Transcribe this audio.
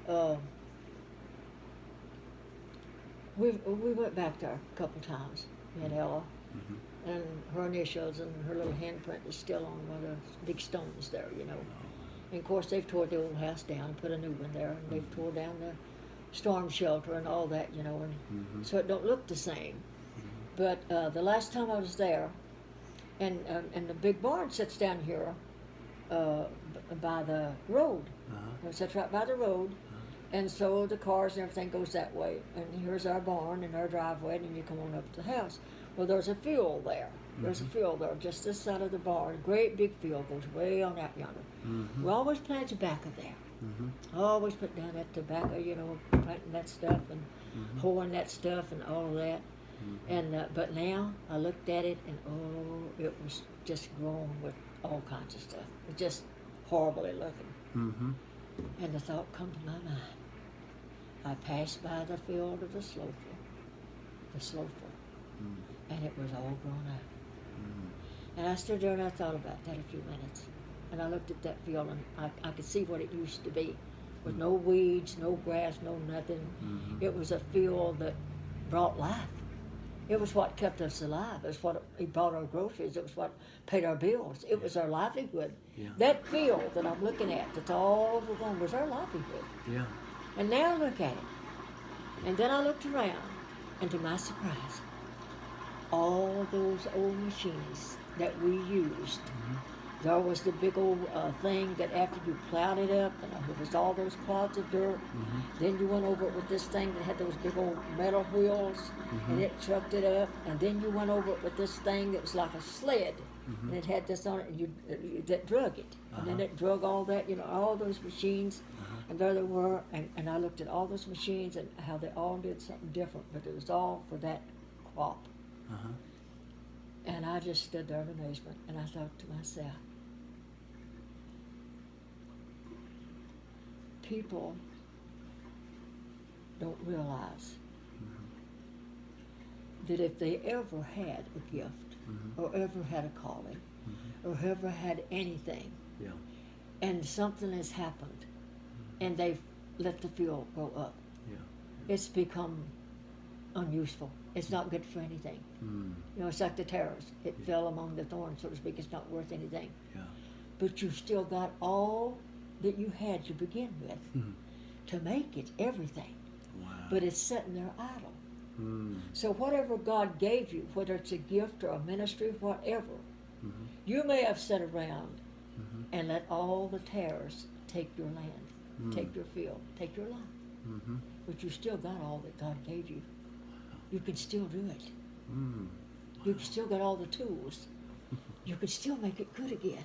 Uh, we went back there a couple times, me and Ella, Mm-hmm. and her initials and her little handprint is still on one of the big stones there, you know. And of course, they've tore the old house down and put a new one there, and they've tore down the storm shelter and all that, you know, and Mm-hmm. so it don't look the same. But the last time I was there, and the big barn sits down here by the road. Uh-huh. It sits right by the road, and so the cars and everything goes that way. And here's our barn and our driveway, and you come on up to the house. Well, there's a field there. There's a field there, just this side of the barn. A great big field goes way on out yonder. Mm-hmm. We always plant tobacco there. Mm-hmm. Always put down that tobacco, you know, planting that stuff and hoeing that stuff and all of that. And but now I looked at it and oh, it was just grown with all kinds of stuff. It was just horribly looking. Mm-hmm. And the thought come to my mind. I passed by the field of the slowful, and it was all grown up. And I stood there and I thought about that a few minutes. And I looked at that field and I could see what it used to be, with no weeds, no grass, no nothing. It was a field that brought life. It was what kept us alive. It was what it bought our groceries. It was what paid our bills. It was our livelihood. Yeah. That field that I'm looking at, that's all overgrown, was our livelihood. Yeah. And now look at it. And then I looked around, and to my surprise, all those old machines that we used. There was the big old thing that after you plowed it up, and there was all those clods of dirt. Then you went over it with this thing that had those big old metal wheels, and it trucked it up. And then you went over it with this thing that was like a sled, and it had this on it, and that drug it. And then it drug all that, you know, all those machines. And there they were, and I looked at all those machines and how they all did something different, but it was all for that crop. Uh-huh. And I just stood there in amazement, and I thought to myself, people don't realize that if they ever had a gift, or ever had a calling, or ever had anything, Yeah. and something has happened, and they've let the field grow up, Yeah. it's become unuseful. It's not good for anything. Mm. You know, it's like the tares. It fell among the thorns, so to speak. It's not worth anything. Yeah. But you still got all that you had to begin with to make it everything. Wow. But it's sitting there idle. Mm. So whatever God gave you, whether it's a gift or a ministry, whatever, you may have sat around and let all the tares take your land, take your field, take your life. Mm-hmm. But you still got all that God gave you. You can still do it. Mm. You've still got all the tools. You can still make it good again.